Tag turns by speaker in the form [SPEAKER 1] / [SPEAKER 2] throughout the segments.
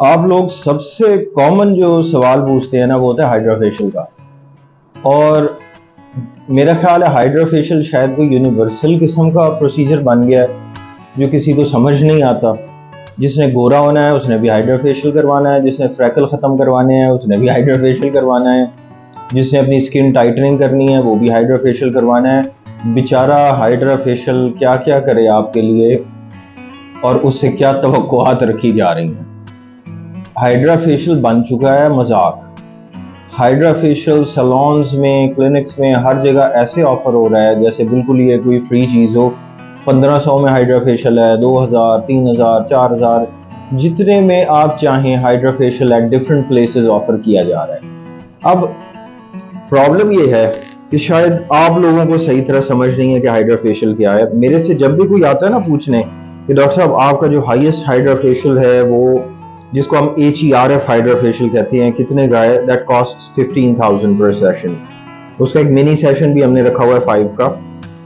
[SPEAKER 1] आप लोग सबसे कॉमन जो सवाल पूछते हैं ना वो होता है हाइड्रा फेशियल का। और मेरा ख्याल है हाइड्रा फेशियल शायद कोई यूनिवर्सल किस्म का प्रोसीजर बन गया है जो किसी को समझ नहीं आता। जिसने गोरा होना है उसने भी हाइड्रा फेशियल करवाना है, जिसने फ्रैकल ख़त्म करवाने हैं उसने भी हाइड्रा फेशियल करवाना है, जिसने अपनी स्किन टाइटनिंग करनी है वो भी हाइड्रा फेशियल करवाना है। बेचारा हाइड्रा फेशियल क्या क्या करे आपके लिए और उससे क्या तवक्कुआत रखी जा रही हैं। हाइड्रा फेशियल बन चुका है मजाक। हाइड्रा फेशियल सैलून्स में, क्लिनिक्स में, हर जगह ऐसे ऑफर हो रहा है जैसे बिल्कुल ये कोई फ्री चीज़ हो। 1500 में हाइड्रा फेशियल है, 2000, 3000, 4000, जितने में आप चाहें hydra facial at different places offer किया जा रहा है। अब प्रॉब्लम ये है कि शायद आप लोगों को सही तरह समझ नहीं है कि हाइड्रा फेशियल क्या है। मेरे से जब भी कोई आता है ना पूछने कि डॉक्टर साहब आपका जो हाईएस्ट हाइड्रा फेशियल है वो, जिसको हम HERF हाइड्रा फेशियल कहते हैं, कितने का है, दैट कॉस्ट 15,000 पर सेशन। उसका एक मिनी सेशन भी हमने रखा हुआ है 5 का।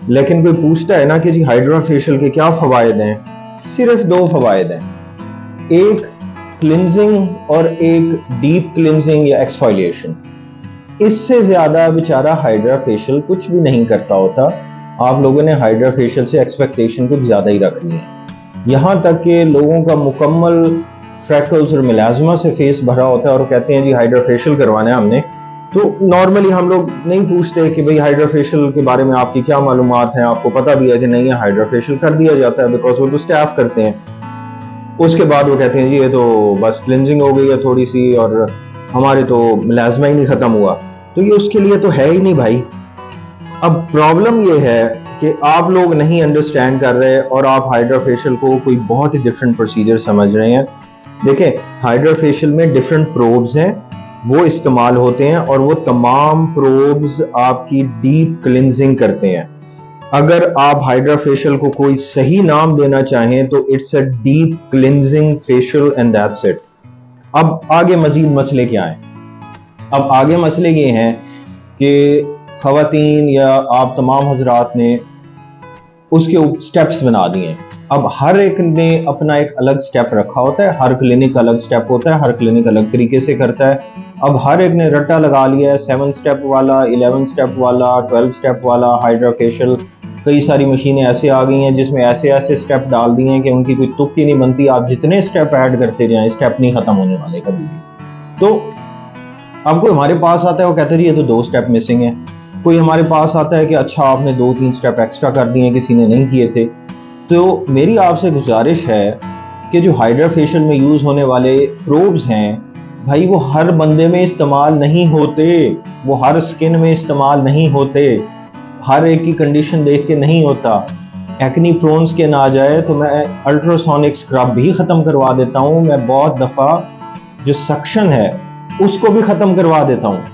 [SPEAKER 1] लेकिन कोई पूछता है ना कि जी हाइड्रा फेशियल के क्या फ़वायद हैं, सिर्फ 2 फ़वायद हैं, एक क्लिनजिंग और एक डीप क्लिनजिंग या एक्सफोलिएशन। इससे ज़्यादा बेचारा हाइड्रा फेशियल कुछ भी नहीं करता होता। आप लोगों ने हाइड्रा फेशियल से एक्सपेक्टेशन कुछ ज़्यादा ही रखनी है। यहाँ तक कि लोगों का मुकम्मल फ्रैकल्स और मिलाजमा से फेस भरा होता है और कहते हैं जी हाइड्रा फेशियल करवाना है हमने। तो नॉर्मली हम लोग नहीं पूछते कि भाई हाइड्रा फेशियल के बारे में आपकी क्या मालूमात हैं, आपको पता भी है कि नहीं है। हाइड्रा फेशियल कर दिया जाता है बिकॉज वो तो स्टाफ करते हैं। उसके बाद वो कहते हैं जी ये तो बस क्लिनजिंग हो गई है थोड़ी सी और हमारे तो मिलाजमा ही नहीं ख़त्म हुआ। तो ये उसके लिए तो है ही नहीं भाई। अब प्रॉब्लम ये है कि आप लोग नहीं अंडरस्टैंड कर रहे और आप हाइड्रा फेशियल को कोई बहुत ही डिफरेंट प्रोसीजर समझ रहे हैं। देखें, हाइड्रा फेशियल में डिफरेंट प्रोब्स हैं वो इस्तेमाल होते हैं और वो तमाम प्रोब्स आपकी डीप क्लिनजिंग करते हैं। अगर आप हाइड्रा फेशियल को कोई सही नाम देना चाहें तो it's a deep cleansing facial and that's it. अब आगे मजीद मसले क्या हैं? अब आगे मसले ये हैं कि ख़वातीन या आप तमाम हजरात ने उसके स्टेप्स बना दिए हैं। अब हर एक ने अपना एक अलग स्टेप रखा होता है, हर क्लिनिक अलग स्टेप होता है, हर क्लिनिक अलग तरीके से करता है। अब हर एक ने रट्टा लगा लिया है 7 स्टेप वाला, 11 स्टेप वाला, 12 स्टेप वाला हाइड्रा फेशियल। कई सारी मशीनें ऐसे आ गई हैं जिसमें ऐसे ऐसे स्टेप डाल दिए हैं कि उनकी कोई तुक ही नहीं बनती। आप जितने स्टेप ऐड करते जाएं स्टेप नहीं ख़त्म होने वाले कभी भी। तो अब कोई हमारे पास आता है वो कहता है ये तो 2 स्टेप मिसिंग है। कोई हमारे पास आता है कि अच्छा आपने 2-3 स्टेप एक्स्ट्रा कर दिए किसी ने नहीं किए थे। तो मेरी आपसे गुजारिश है कि जो हाइड्रा फेशियल में यूज़ होने वाले प्रोब्स हैं भाई वो हर बंदे में इस्तेमाल नहीं होते, वो हर स्किन में इस्तेमाल नहीं होते, हर एक की कंडीशन देख के नहीं होता। एक्नी प्रोन स्किन आ जाए तो मैं अल्ट्रासोनिक स्क्रब भी ख़त्म करवा देता हूँ। मैं बहुत दफ़ा जो सक्शन है उसको भी ख़त्म करवा देता हूँ।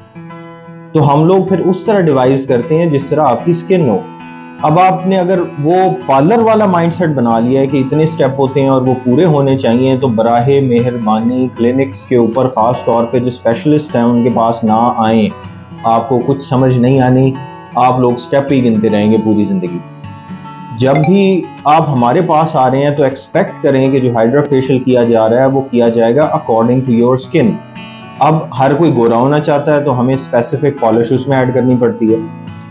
[SPEAKER 1] तो हम लोग फिर उस तरह डिवाइस करते हैं जिस तरह आपकी स्किन हो। अब आपने अगर वो पार्लर वाला माइंडसेट बना लिया है कि इतने स्टेप होते हैं और वो पूरे होने चाहिए तो बराहे मेहरबानी क्लिनिक्स के ऊपर ख़ास तौर पे जो स्पेशलिस्ट हैं उनके पास ना आएँ। आपको कुछ समझ नहीं आनी, आप लोग स्टेप ही गिनते रहेंगे पूरी ज़िंदगी। जब भी आप हमारे पास आ रहे हैं तो एक्सपेक्ट करें कि जो हाइड्रा फेशियल किया जा रहा है वो किया जाएगा अकॉर्डिंग टू योर स्किन। अब हर कोई गोरा होना चाहता है तो हमें स्पेसिफिक पॉलिश उसमें ऐड करनी पड़ती है।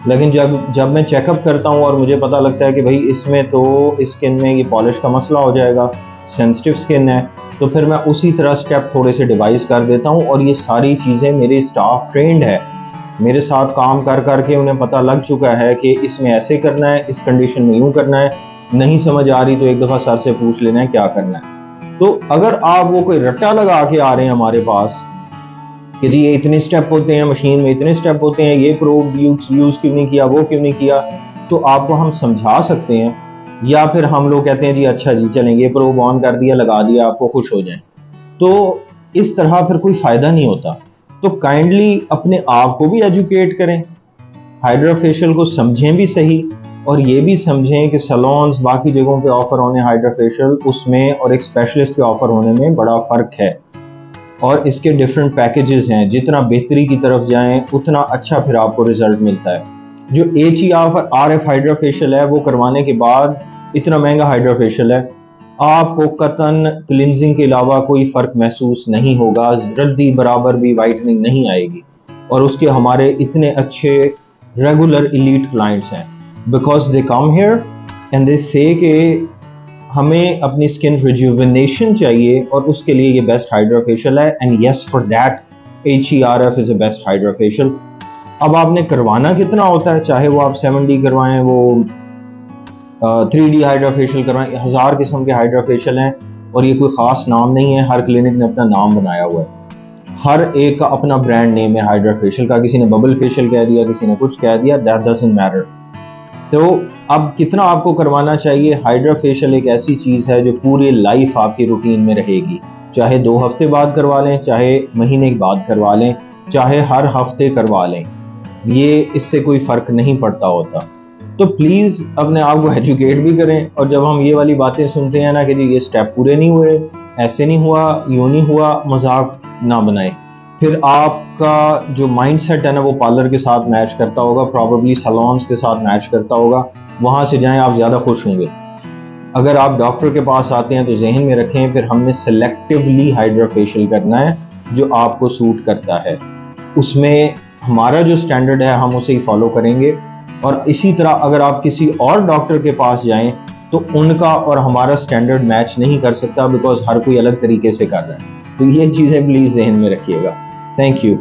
[SPEAKER 1] लेकिन जब मैं चेकअप करता हूँ और मुझे पता लगता है कि भाई इसमें तो इस स्किन में ये पॉलिश का मसला हो जाएगा, सेंसिटिव स्किन है, तो फिर मैं उसी तरह स्टेप थोड़े से डिवाइस कर देता हूँ। और ये सारी चीज़ें मेरे स्टाफ ट्रेंड है, मेरे साथ काम कर करके उन्हें पता लग चुका है कि इसमें ऐसे करना है, इस कंडीशन में यूँ करना है। नहीं समझ आ रही तो एक दफ़ा सर से पूछ लेना है क्या करना है। तो अगर आप वो कोई रट्टा लगा के आ रहे हैं हमारे पास कि जी ये इतने स्टेप होते हैं, मशीन में इतने स्टेप होते हैं, ये प्रोब यूज़ क्यों नहीं किया, वो क्यों नहीं किया, तो आपको हम समझा सकते हैं। या फिर हम लोग कहते हैं जी अच्छा जी चलेंगे, प्रोब ऑन कर दिया, लगा दिया, आपको खुश हो जाए। तो इस तरह फिर कोई फ़ायदा नहीं होता। तो काइंडली अपने आप को भी एजुकेट करें, हाइड्रा फेशियल को समझें भी सही और ये भी समझें कि सैलून्स बाकी जगहों पे ऑफ़र होने हाइड्रा फेशियल उसमें और एक स्पेशलिस्ट के ऑफ़र होने में बड़ा फ़र्क है। और इसके डिफरेंट पैकेजेस हैं, जितना बेहतरी की तरफ जाएं उतना अच्छा फिर आपको रिजल्ट मिलता है। जो HERF हाइड्रा फेशियल है वो करवाने के बाद इतना महंगा हाइड्रा फेशियल है आपको कतन क्लिनजिंग के अलावा कोई फ़र्क महसूस नहीं होगा, रद्दी बराबर भी वाइटनिंग नहीं आएगी। और उसके हमारे इतने अच्छे रेगुलर इलीट क्लाइंट्स हैं, because they come here and they से कि हमें अपनी स्किन रिजुविनेशन चाहिए और उसके लिए ये बेस्ट हाइड्रा फेशियल है, and yes for that HERF is a best hydra facial. अब आपने करवाना कितना होता है, चाहे वो आप 7D करवाएं, वो 3D हाइड्रा फेशियल करवाएं, 1000 किस्म के हाइड्रा फेशियल हैं और ये कोई ख़ास नाम नहीं है। हर क्लिनिक ने अपना नाम बनाया हुआ है, हर एक का अपना ब्रांड नेम है हाइड्रा फेशियल का। किसी ने बबल फेशियल कह दिया, किसी ने कुछ कह दिया, दैट डजंट मैटर। तो अब कितना आपको करवाना चाहिए? हाइड्रा फेशियल एक ऐसी चीज़ है जो पूरी लाइफ आपकी रूटीन में रहेगी, चाहे 2 हफ्ते बाद करवा लें, चाहे महीने के बाद करवा लें, चाहे हर हफ्ते करवा लें, ये इससे कोई फ़र्क नहीं पड़ता होता। तो प्लीज़ अपने आप को एजुकेट भी करें। और जब हम ये वाली बातें सुनते हैं ना कि जी ये स्टेप पूरे नहीं हुए, ऐसे नहीं हुआ, यूँ नहीं हुआ, मजाक ना बनाएं। फिर आपका जो माइंडसेट है ना वो पार्लर के साथ मैच करता होगा, प्रॉबेबली सैलून्स के साथ मैच करता होगा, वहाँ से जाएं, आप ज़्यादा खुश होंगे। अगर आप डॉक्टर के पास आते हैं तो जहन में रखें फिर हमने सेलेक्टिवली हाइड्रा फेशियल करना है जो आपको सूट करता है, उसमें हमारा जो स्टैंडर्ड है हम उसे ही फॉलो करेंगे। और इसी तरह अगर आप किसी और डॉक्टर के पास जाएं तो उनका और हमारा स्टैंडर्ड मैच नहीं कर सकता, बिकॉज हर कोई अलग तरीके से कर रहा है। तो ये चीज़ें प्लीज़ जहन में रखिएगा। Thank you.